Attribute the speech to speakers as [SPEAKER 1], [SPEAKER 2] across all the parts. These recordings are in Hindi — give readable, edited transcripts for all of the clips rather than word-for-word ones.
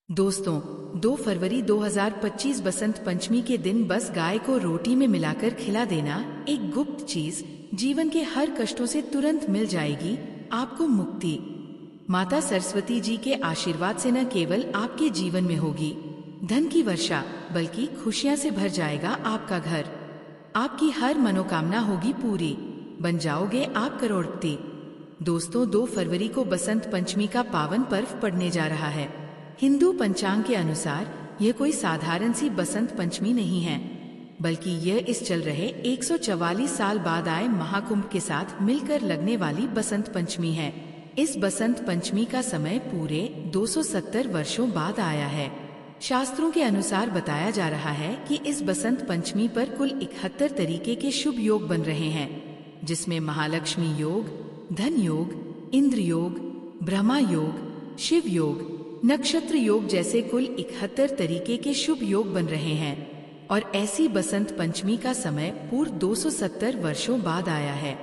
[SPEAKER 1] दोस्तों, 2 फरवरी 2025 बसंत पंचमी के दिन बस गाय को रोटी में मिलाकर खिला देना, एक गुप्त चीज जीवन के हर कष्टों से तुरंत मिल जाएगी आपको मुक्ति। माता सरस्वती जी के आशीर्वाद से न केवल आपके जीवन में होगी धन की वर्षा, बल्कि खुशियां से भर जाएगा आपका घर। आपकी हर मनोकामना होगी पूरी, बन जाओगे आप करोड़पति। दोस्तों, 2 फरवरी को बसंत पंचमी का पावन पर्व पड़ने जा रहा है। हिंदू पंचांग के अनुसार यह कोई साधारण सी बसंत पंचमी नहीं है, बल्कि यह इस चल रहे 144 साल बाद आए महाकुंभ के साथ मिलकर लगने वाली बसंत पंचमी है। इस बसंत पंचमी का समय पूरे 270 वर्षों बाद आया है। शास्त्रों के अनुसार बताया जा रहा है कि इस बसंत पंचमी पर कुल 71 तरीके के शुभ योग बन रहे हैं, जिसमें महालक्ष्मी योग, धन योग, इंद्र योग, ब्रह्मा योग, शिव योग, नक्षत्र योग जैसे कुल 71 तरीके के शुभ योग बन रहे हैं। और ऐसी बसंत पंचमी का समय पूर्व 270 वर्षों बाद आया है।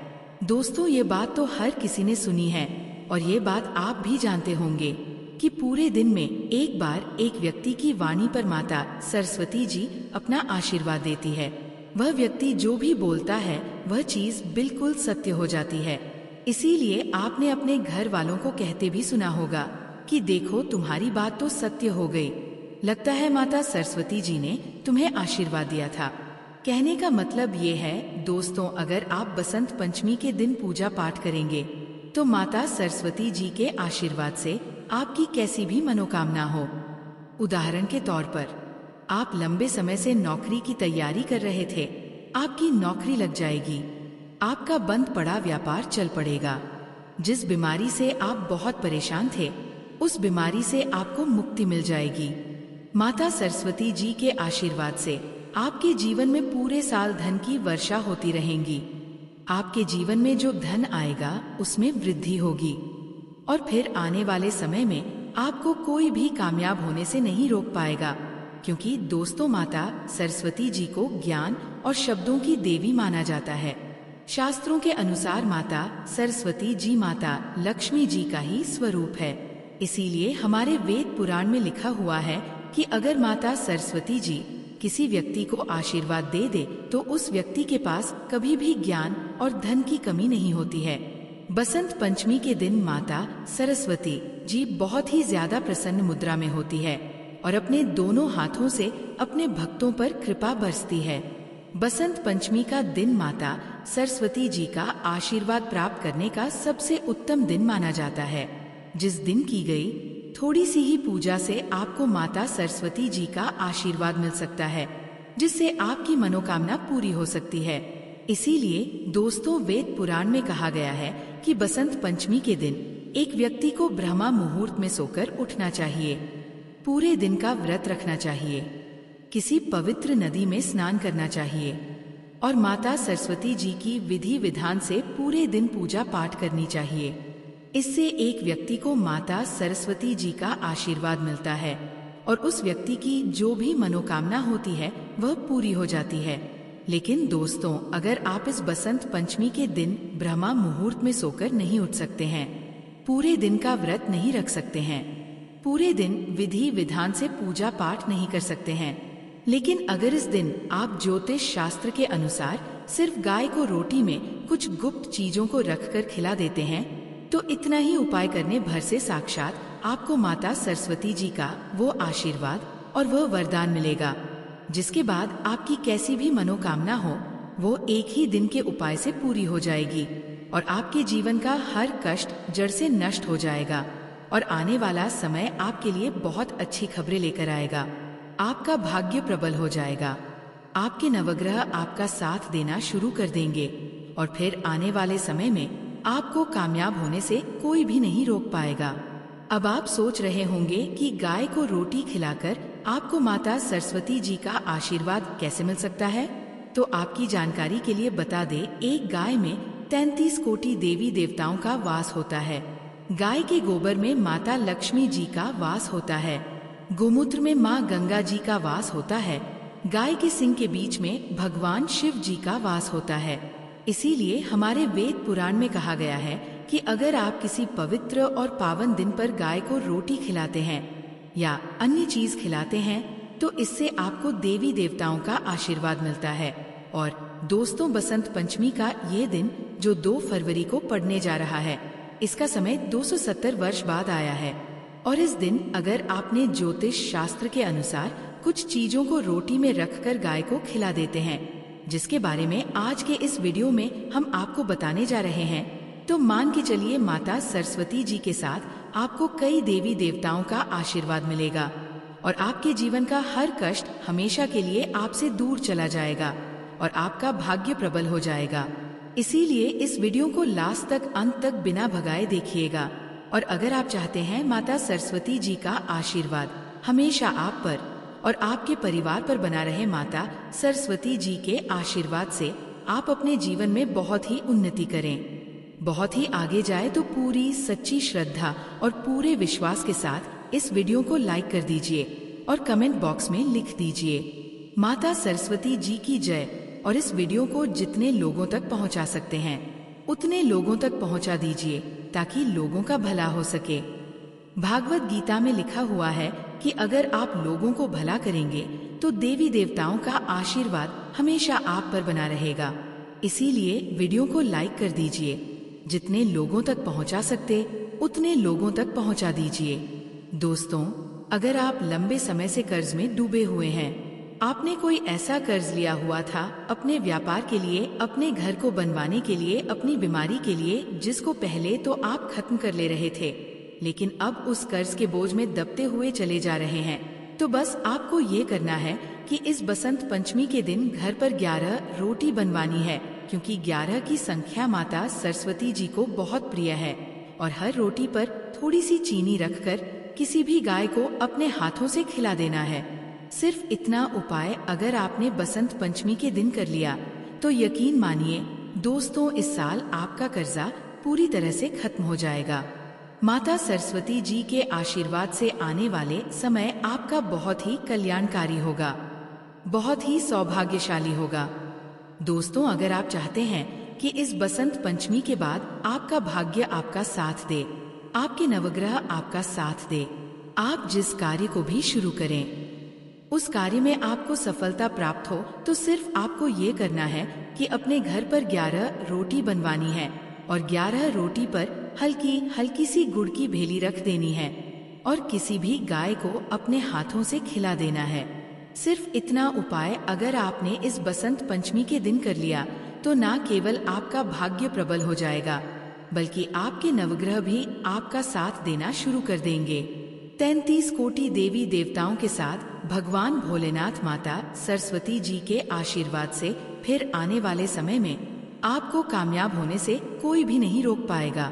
[SPEAKER 1] दोस्तों, ये बात तो हर किसी ने सुनी है और ये बात आप भी जानते होंगे कि पूरे दिन में एक बार एक व्यक्ति की वाणी पर माता सरस्वती जी अपना आशीर्वाद देती है। वह व्यक्ति जो भी बोलता है वह चीज बिल्कुल सत्य हो जाती है। इसीलिए आपने अपने घर वालों को कहते भी सुना होगा कि देखो, तुम्हारी बात तो सत्य हो गई, लगता है माता सरस्वती जी ने तुम्हें आशीर्वाद दिया था। कहने का मतलब ये है दोस्तों, अगर आप बसंत पंचमी के दिन पूजा पाठ करेंगे तो माता सरस्वती जी के आशीर्वाद से आपकी कैसी भी मनोकामना हो। उदाहरण के तौर पर, आप लंबे समय से नौकरी की तैयारी कर रहे थे, आपकी नौकरी लग जाएगी। आपका बंद पड़ा व्यापार चल पड़ेगा। जिस बीमारी से आप बहुत परेशान थे, उस बीमारी से आपको मुक्ति मिल जाएगी। माता सरस्वती जी के आशीर्वाद से आपके जीवन में पूरे साल धन की वर्षा होती रहेंगी। आपके जीवन में जो धन आएगा उसमें वृद्धि होगी और फिर आने वाले समय में आपको कोई भी कामयाब होने से नहीं रोक पाएगा, क्योंकि दोस्तों, माता सरस्वती जी को ज्ञान और शब्दों की देवी माना जाता है। शास्त्रों के अनुसार माता सरस्वती जी माता लक्ष्मी जी का ही स्वरूप है। इसीलिए हमारे वेद पुराण में लिखा हुआ है कि अगर माता सरस्वती जी किसी व्यक्ति को आशीर्वाद दे दे तो उस व्यक्ति के पास कभी भी ज्ञान और धन की कमी नहीं होती है। बसंत पंचमी के दिन माता सरस्वती जी बहुत ही ज्यादा प्रसन्न मुद्रा में होती है और अपने दोनों हाथों से अपने भक्तों पर कृपा बरसती है। बसंत पंचमी का दिन माता सरस्वती जी का आशीर्वाद प्राप्त करने का सबसे उत्तम दिन माना जाता है। जिस दिन की गई थोड़ी सी ही पूजा से आपको माता सरस्वती जी का आशीर्वाद मिल सकता है, जिससे आपकी मनोकामना पूरी हो सकती है। इसीलिए दोस्तों, वेद पुराण में कहा गया है कि बसंत पंचमी के दिन एक व्यक्ति को ब्रह्मा मुहूर्त में सोकर उठना चाहिए, पूरे दिन का व्रत रखना चाहिए, किसी पवित्र नदी में स्नान करना चाहिए और माता सरस्वती जी की विधि विधान से पूरे दिन पूजा पाठ करनी चाहिए। इससे एक व्यक्ति को माता सरस्वती जी का आशीर्वाद मिलता है और उस व्यक्ति की जो भी मनोकामना होती है वह पूरी हो जाती है। लेकिन दोस्तों, अगर आप इस बसंत पंचमी के दिन ब्रह्मा मुहूर्त में सोकर नहीं उठ सकते हैं, पूरे दिन का व्रत नहीं रख सकते हैं, पूरे दिन विधि विधान से पूजा पाठ नहीं कर सकते हैं, लेकिन अगर इस दिन आप ज्योतिष शास्त्र के अनुसार सिर्फ गाय को रोटी में कुछ गुप्त चीजों को रखकर खिला देते हैं, तो इतना ही उपाय करने भर से साक्षात आपको माता सरस्वती जी का वो आशीर्वाद और वह वरदान मिलेगा, जिसके बाद आपकी कैसी भी मनोकामना हो वो एक ही दिन के उपाय से पूरी हो जाएगी और आपके जीवन का हर कष्ट जड़ से नष्ट हो जाएगा और आने वाला समय आपके लिए बहुत अच्छी खबरें लेकर आएगा। आपका भाग्य प्रबल हो जाएगा, आपके नवग्रह आपका साथ देना शुरू कर देंगे और फिर आने वाले समय में आपको कामयाब होने से कोई भी नहीं रोक पाएगा। अब आप सोच रहे होंगे कि गाय को रोटी खिलाकर आपको माता सरस्वती जी का आशीर्वाद कैसे मिल सकता है, तो आपकी जानकारी के लिए बता दे, एक गाय में 33 कोटि देवी देवताओं का वास होता है। गाय के गोबर में माता लक्ष्मी जी का वास होता है, गोमूत्र में माँ गंगा जी का वास होता है, गाय के सिंग के बीच में भगवान शिव जी का वास होता है। इसीलिए हमारे वेद पुराण में कहा गया है कि अगर आप किसी पवित्र और पावन दिन पर गाय को रोटी खिलाते हैं या अन्य चीज खिलाते हैं तो इससे आपको देवी देवताओं का आशीर्वाद मिलता है। और दोस्तों, बसंत पंचमी का ये दिन जो 2 फरवरी को पड़ने जा रहा है, इसका समय 270 वर्ष बाद आया है। और इस दिन अगर आपने ज्योतिष शास्त्र के अनुसार कुछ चीजों को रोटी में रखकर गाय को खिला देते हैं, जिसके बारे में आज के इस वीडियो में हम आपको बताने जा रहे हैं, तो मान के चलिए माता सरस्वती जी के साथ आपको कई देवी देवताओं का आशीर्वाद मिलेगा और आपके जीवन का हर कष्ट हमेशा के लिए आपसे दूर चला जाएगा और आपका भाग्य प्रबल हो जाएगा। इसीलिए इस वीडियो को लास्ट तक, अंत तक बिना भगाए देखिएगा। और अगर आप चाहते हैं माता सरस्वती जी का आशीर्वाद हमेशा आप पर और आपके परिवार पर बना रहे, माता सरस्वती जी के आशीर्वाद से आप अपने जीवन में बहुत ही उन्नति करें, बहुत ही आगे जाए, तो पूरी सच्ची श्रद्धा और पूरे विश्वास के साथ इस वीडियो को लाइक कर दीजिए और कमेंट बॉक्स में लिख दीजिए माता सरस्वती जी की जय। और इस वीडियो को जितने लोगों तक पहुंचा सकते हैं उतने लोगों तक पहुंचा दीजिए ताकि लोगों का भला हो सके। भागवत गीता में लिखा हुआ है कि अगर आप लोगों को भला करेंगे तो देवी देवताओं का आशीर्वाद हमेशा आप पर बना रहेगा। इसीलिए वीडियो को लाइक कर दीजिए, जितने लोगों तक पहुंचा सकते उतने लोगों तक पहुंचा दीजिए। दोस्तों, अगर आप लंबे समय से कर्ज में डूबे हुए हैं, आपने कोई ऐसा कर्ज लिया हुआ था अपने व्यापार के लिए, अपने घर को बनवाने के लिए, अपनी बीमारी के लिए, जिसको पहले तो आप खत्म कर ले रहे थे, लेकिन अब उस कर्ज के बोझ में दबते हुए चले जा रहे हैं, तो बस आपको ये करना है कि इस बसंत पंचमी के दिन घर पर 11 रोटी बनवानी है, क्योंकि 11 की संख्या माता सरस्वती जी को बहुत प्रिय है। और हर रोटी पर थोड़ी सी चीनी रखकर किसी भी गाय को अपने हाथों से खिला देना है। सिर्फ इतना उपाय अगर आपने बसंत पंचमी के दिन कर लिया तो यकीन मानिए दोस्तों, इस साल आपका कर्जा पूरी तरह से खत्म हो जाएगा। माता सरस्वती जी के आशीर्वाद से आने वाले समय आपका बहुत ही कल्याणकारी होगा, बहुत ही सौभाग्यशाली होगा। दोस्तों, अगर आप चाहते हैं कि इस बसंत पंचमी के बाद आपका भाग्य आपका साथ दे, आपके नवग्रह आपका साथ दे, आप जिस कार्य को भी शुरू करें उस कार्य में आपको सफलता प्राप्त हो, तो सिर्फ आपको ये करना है कि अपने घर पर 11 रोटी बनवानी है और 11 रोटी पर हल्की हल्की सी गुड़ की भेली रख देनी है और किसी भी गाय को अपने हाथों से खिला देना है। सिर्फ इतना उपाय अगर आपने इस बसंत पंचमी के दिन कर लिया तो न केवल आपका भाग्य प्रबल हो जाएगा, बल्कि आपके नवग्रह भी आपका साथ देना शुरू कर देंगे। 33 कोटि देवी देवताओं के साथ भगवान भोलेनाथ माता सरस्वती जी के आशीर्वाद से फिर आने वाले समय में आपको कामयाब होने से कोई भी नहीं रोक पाएगा।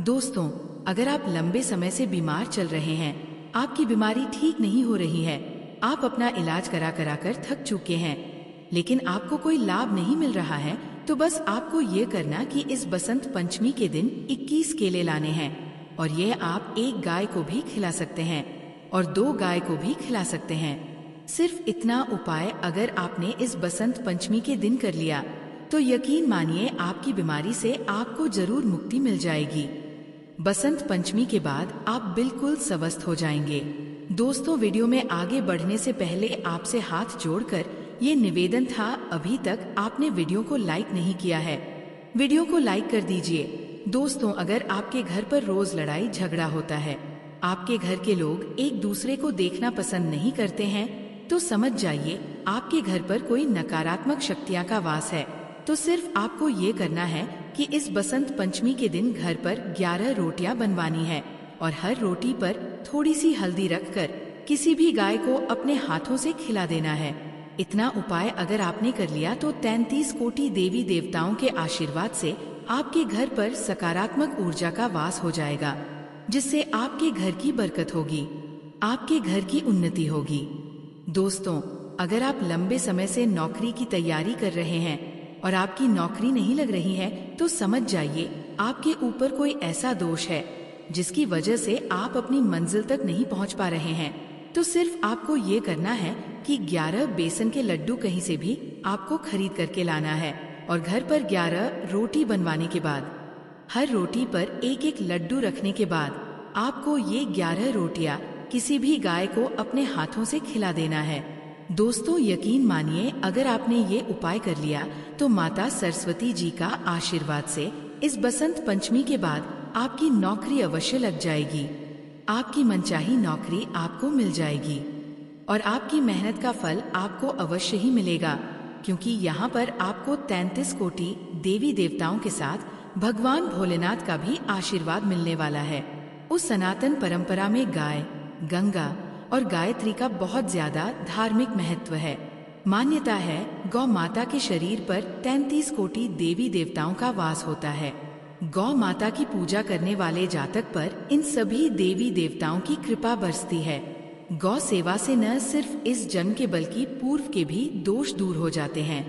[SPEAKER 1] दोस्तों, अगर आप लंबे समय से बीमार चल रहे हैं, आपकी बीमारी ठीक नहीं हो रही है, आप अपना इलाज करा कर थक चुके हैं, लेकिन आपको कोई लाभ नहीं मिल रहा है, तो बस आपको ये करना कि इस बसंत पंचमी के दिन 21 केले लाने हैं और ये आप एक गाय को भी खिला सकते हैं और 2 गाय को भी खिला सकते हैं। सिर्फ इतना उपाय अगर आपने इस बसंत पंचमी के दिन कर लिया तो यकीन मानिए आपकी बीमारी से आपको जरूर मुक्ति मिल जाएगी। बसंत पंचमी के बाद आप बिल्कुल स्वस्थ हो जाएंगे। दोस्तों, वीडियो में आगे बढ़ने से पहले आपसे हाथ जोड़कर ये निवेदन था, अभी तक आपने वीडियो को लाइक नहीं किया है, वीडियो को लाइक कर दीजिए। दोस्तों, अगर आपके घर पर रोज लड़ाई झगड़ा होता है, आपके घर के लोग एक दूसरे को देखना पसंद नहीं करते हैं, तो समझ जाइए आपके घर पर कोई नकारात्मक शक्तियां का वास है। तो सिर्फ आपको ये करना है कि इस बसंत पंचमी के दिन घर पर 11 रोटियां बनवानी है और हर रोटी पर थोड़ी सी हल्दी रखकर किसी भी गाय को अपने हाथों से खिला देना है। इतना उपाय अगर आपने कर लिया तो 33 कोटि देवी देवताओं के आशीर्वाद से आपके घर पर सकारात्मक ऊर्जा का वास हो जाएगा, जिससे आपके घर की बरकत होगी, आपके घर की उन्नति होगी। दोस्तों, अगर आप लंबे समय से नौकरी की तैयारी कर रहे हैं और आपकी नौकरी नहीं लग रही है, तो समझ जाइए आपके ऊपर कोई ऐसा दोष है जिसकी वजह से आप अपनी मंजिल तक नहीं पहुंच पा रहे हैं। तो सिर्फ आपको ये करना है कि 11 बेसन के लड्डू कहीं से भी आपको खरीद करके लाना है और घर पर 11 रोटी बनवाने के बाद हर रोटी पर एक एक लड्डू रखने के बाद आपको ये 11 रोटियां किसी भी गाय को अपने हाथों से खिला देना है। दोस्तों, यकीन मानिए, अगर आपने ये उपाय कर लिया तो माता सरस्वती जी का आशीर्वाद से इस बसंत पंचमी के बाद आपकी नौकरी अवश्य लग जाएगी। आपकी मनचाही नौकरी आपको मिल जाएगी और आपकी मेहनत का फल आपको अवश्य ही मिलेगा, क्योंकि यहाँ पर आपको 33 कोटि देवी देवताओं के साथ भगवान भोलेनाथ का भी आशीर्वाद मिलने वाला है। उस सनातन परंपरा में गाय, गंगा और गायत्री का बहुत ज्यादा धार्मिक महत्व है। मान्यता है गौ माता के शरीर पर 33 कोटि देवी देवताओं का वास होता है। गौ माता की पूजा करने वाले जातक पर इन सभी देवी देवताओं की कृपा बरसती है। गौ सेवा से न सिर्फ इस जन्म के बल्कि पूर्व के भी दोष दूर हो जाते हैं।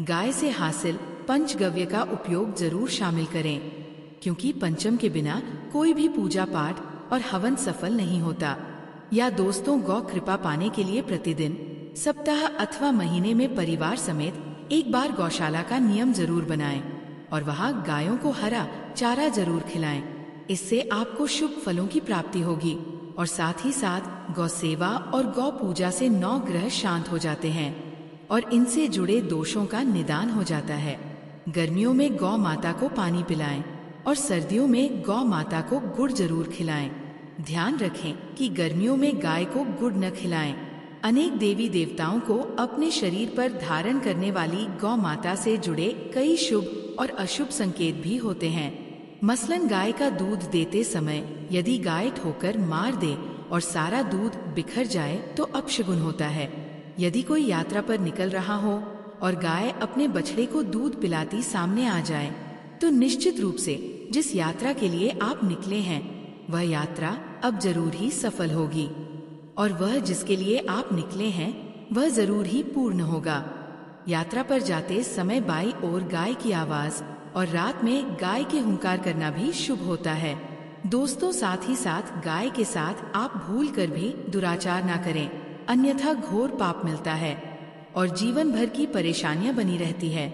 [SPEAKER 1] गाय से हासिल पंचगव्य का उपयोग जरूर शामिल करें, क्योंकि पंचम के बिना कोई भी पूजा पाठ और हवन सफल नहीं होता। या दोस्तों, गौ कृपा पाने के लिए प्रतिदिन, सप्ताह अथवा महीने में परिवार समेत एक बार गौशाला का नियम जरूर बनाएं और वहाँ गायों को हरा चारा जरूर खिलाएं। इससे आपको शुभ फलों की प्राप्ति होगी और साथ ही साथ गौ सेवा और गौ पूजा से 9 ग्रह शांत हो जाते हैं और इनसे जुड़े दोषों का निदान हो जाता है। गर्मियों में गौ माता को पानी पिलाएं और सर्दियों में गौ माता को गुड़ जरूर खिलाएं। ध्यान रखें कि गर्मियों में गाय को गुड़ न खिलाएं। अनेक देवी देवताओं को अपने शरीर पर धारण करने वाली गौ माता से जुड़े कई शुभ और अशुभ संकेत भी होते हैं। मसलन गाय का दूध देते समय यदि गाय ठोकर मार दे और सारा दूध बिखर जाए तो अपशगुन होता है। यदि कोई यात्रा पर निकल रहा हो और गाय अपने बछड़े को दूध पिलाती सामने आ जाए तो निश्चित रूप से जिस यात्रा के लिए आप निकले हैं वह यात्रा अब जरूर ही सफल होगी और वह जिसके लिए आप निकले हैं वह जरूर ही पूर्ण होगा। यात्रा पर जाते समय बाई ओर गाय की आवाज और रात में गाय के हुंकार करना भी शुभ होता है। दोस्तों, साथ ही साथ गाय के साथ आप भूल कर भी दुराचार ना करें, अन्यथा घोर पाप मिलता है और जीवन भर की परेशानियां बनी रहती है।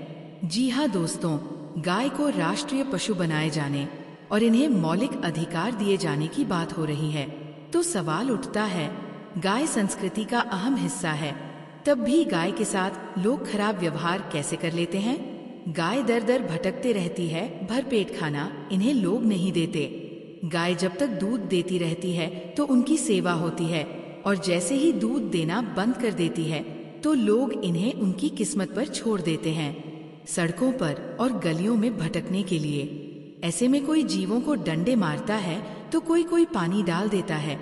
[SPEAKER 1] जी हाँ दोस्तों, गाय को राष्ट्रीय पशु बनाए जाने और इन्हें मौलिक अधिकार दिए जाने की बात हो रही है, तो सवाल उठता है, गाय संस्कृति का अहम हिस्सा है, तब भी गाय के साथ लोग खराब व्यवहार कैसे कर लेते हैं? गाय दर दर भटकते रहती है, भरपेट खाना इन्हें लोग नहीं देते। गाय जब तक दूध देती रहती है तो उनकी सेवा होती है और जैसे ही दूध देना बंद कर देती है तो लोग इन्हें उनकी किस्मत पर छोड़ देते हैं, सड़कों पर और गलियों में भटकने के लिए। ऐसे में कोई जीवों को डंडे मारता है तो कोई पानी डाल देता है,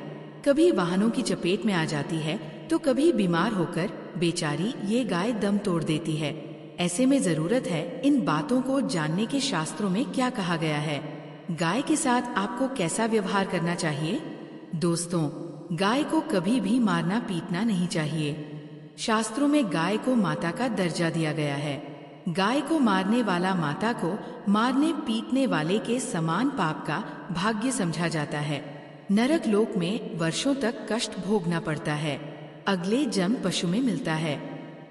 [SPEAKER 1] कभी वाहनों की चपेट में आ जाती है तो कभी बीमार होकर बेचारी ये गाय दम तोड़ देती है। ऐसे में जरूरत है इन बातों को जानने के शास्त्रों में क्या कहा गया है, गाय के साथ आपको कैसा व्यवहार करना चाहिए। दोस्तों, गाय को कभी भी मारना पीटना नहीं चाहिए। शास्त्रों में गाय को माता का दर्जा दिया गया है। गाय को मारने वाला माता को मारने पीटने वाले के समान पाप का भाग्य समझा जाता है। नरक लोक में वर्षों तक कष्ट भोगना पड़ता है, अगले जन्म पशु में मिलता है।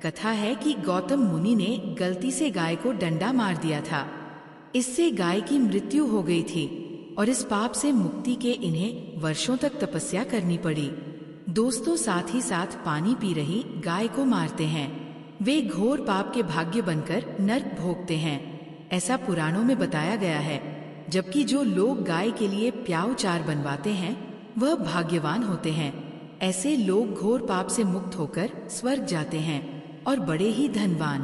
[SPEAKER 1] कथा है कि गौतम मुनि ने गलती से गाय को डंडा मार दिया था, इससे गाय की मृत्यु हो गई थी और इस पाप से मुक्ति के इन्हें वर्षों तक तपस्या करनी पड़ी। दोस्तों, साथ ही साथ पानी पी रही गाय को मारते हैं, वे घोर पाप के भाग्य बनकर नर्क भोगते हैं, ऐसा पुराणों में बताया गया है। जबकि जो लोग गाय के लिए प्याऊ चार बनवाते हैं वह भाग्यवान होते हैं। ऐसे लोग घोर पाप से मुक्त होकर स्वर्ग जाते हैं और बड़े ही धनवान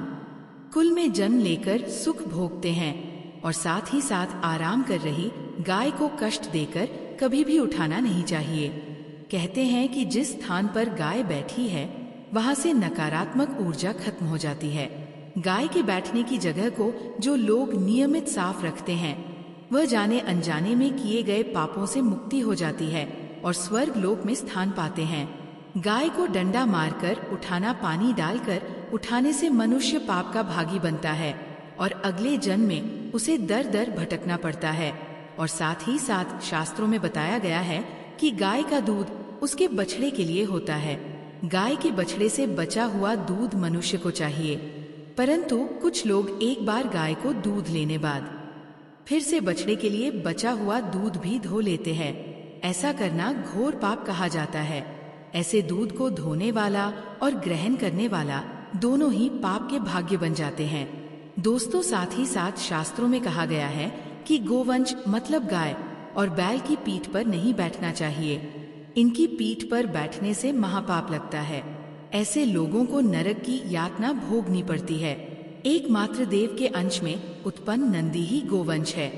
[SPEAKER 1] कुल में जन्म लेकर सुख भोगते हैं और साथ ही साथ आराम कर रही गाय को कष्ट देकर कभी भी उठाना नहीं चाहिए। कहते हैं कि जिस स्थान पर गाय बैठी है वहां से नकारात्मक ऊर्जा खत्म हो जाती है। गाय के बैठने की जगह को जो लोग नियमित साफ रखते हैं वह जाने अनजाने में किए गए पापों से मुक्ति हो जाती है और स्वर्ग लोक में स्थान पाते हैं। गाय को डंडा मारकर उठाना, पानी डालकर उठाने से मनुष्य पाप का भागी बनता है और अगले जन्म में उसे दर दर भटकना पड़ता है। और साथ ही साथ शास्त्रों में बताया गया है कि गाय का दूध उसके बछड़े के लिए होता है। गाय के बछड़े से बचा हुआ दूध मनुष्य को चाहिए, परंतु कुछ लोग एक बार गाय को दूध लेने बाद फिर से बछड़े के लिए बचा हुआ दूध भी धो लेते हैं। ऐसा करना घोर पाप कहा जाता है। ऐसे दूध को धोने वाला और ग्रहण करने वाला दोनों ही पाप के भाग्य बन जाते हैं। दोस्तों, साथ ही साथ शास्त्रों में कहा गया है कि गोवंश मतलब गाय और बैल की पीठ पर नहीं बैठना चाहिए। इनकी पीठ पर बैठने से महापाप लगता है। ऐसे लोगों को नरक की यातना भोगनी पड़ती है। एकमात्र देव के अंश में उत्पन्न नंदी ही गोवंश है,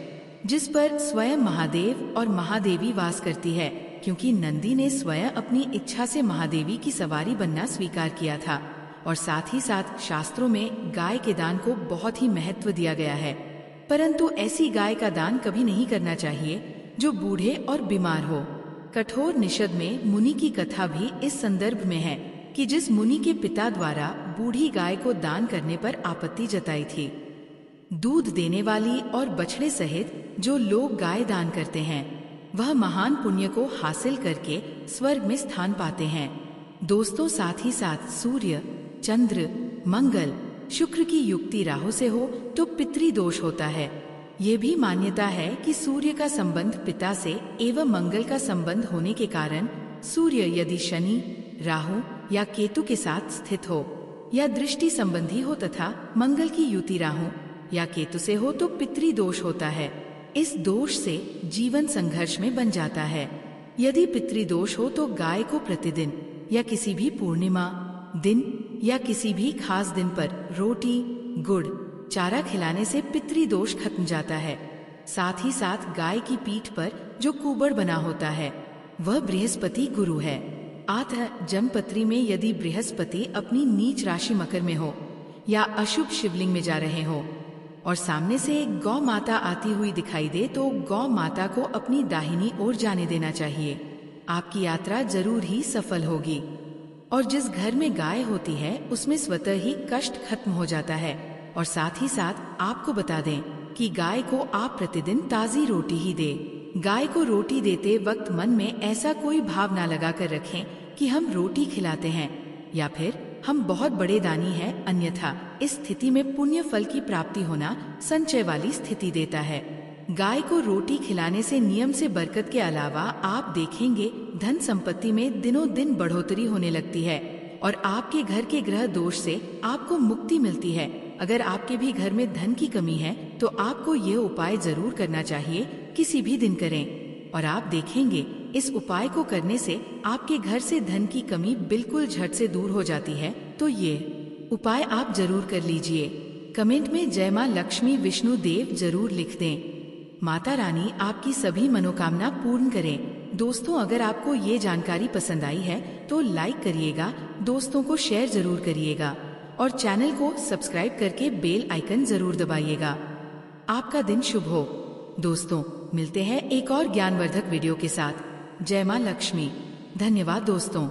[SPEAKER 1] जिस पर स्वयं महादेव और महादेवी वास करती है, क्योंकि नंदी ने स्वयं अपनी इच्छा से महादेवी की सवारी बनना स्वीकार किया था। और साथ ही साथ शास्त्रों में गाय के दान को बहुत ही महत्व दिया गया है। परंतु ऐसी गाय का दान कभी नहीं करना चाहिए जो बूढ़े और बीमार हो। कठोर निषद में मुनि की कथा भी इस संदर्भ में है कि जिस मुनि के पिता द्वारा बूढ़ी गाय को दान करने पर आपत्ति जताई थी। दूध देने वाली और बछड़े सहित जो लोग गाय दान करते हैं, वह महान पुण्य को हासिल करके स्वर्ग में स्थान पाते हैं। दोस्तों, साथ ही साथ सूर्य, चंद्र, मंगल, शुक्र की युक्ति राहु से हो तो पितृदोष होता है। ये भी मान्यता है कि सूर्य का संबंध पिता से एवं मंगल का संबंध होने के कारण सूर्य यदि शनि, राहु या केतु के साथ स्थित हो या दृष्टि संबंधी हो तथा मंगल की युति राहु या केतु से हो तो पितृदोष होता है। इस दोष से जीवन संघर्ष में बन जाता है। यदि पितृदोष हो तो गाय को प्रतिदिन या किसी भी पूर्णिमा दिन या किसी भी खास दिन पर रोटी, गुड़, चारा खिलाने से पितृदोष खत्म जाता है। साथ ही साथ गाय की पीठ पर जो कुबड़ बना होता है वह बृहस्पति गुरु है। अतः जन्मपत्री में यदि बृहस्पति अपनी नीच राशि मकर में हो या अशुभ शिवलिंग में जा रहे हो और सामने से एक गौ माता आती हुई दिखाई दे तो गौ माता को अपनी दाहिनी ओर जाने देना चाहिए। आपकी यात्रा जरूर ही सफल होगी। और जिस घर में गाय होती है उसमें स्वतः ही कष्ट खत्म हो जाता है। और साथ ही साथ आपको बता दें कि गाय को आप प्रतिदिन ताज़ी रोटी ही दें। गाय को रोटी देते वक्त मन में ऐसा कोई भाव ना लगा कर रखें कि हम रोटी खिलाते हैं या फिर हम बहुत बड़े दानी हैं, अन्यथा इस स्थिति में पुण्य फल की प्राप्ति होना संचय वाली स्थिति देता है। गाय को रोटी खिलाने से नियम से बरकत के अलावा आप देखेंगे धन संपत्ति में दिनों दिन बढ़ोतरी होने लगती है और आपके घर के ग्रह दोष से आपको मुक्ति मिलती है। अगर आपके भी घर में धन की कमी है तो आपको ये उपाय जरूर करना चाहिए, किसी भी दिन करें और आप देखेंगे इस उपाय को करने से आपके घर से धन की कमी बिल्कुल झट से दूर हो जाती है। तो ये उपाय आप जरूर कर लीजिए। कमेंट में जय मां लक्ष्मी विष्णु देव जरूर लिख दें। माता रानी आपकी सभी मनोकामना पूर्ण करें। दोस्तों, अगर आपको ये जानकारी पसंद आई है तो लाइक करिएगा, दोस्तों को शेयर जरूर करिएगा और चैनल को सब्सक्राइब करके बेल आइकन जरूर दबाइएगा। आपका दिन शुभ हो। दोस्तों, मिलते हैं एक और ज्ञानवर्धक वीडियो के साथ। जय मां लक्ष्मी। धन्यवाद दोस्तों।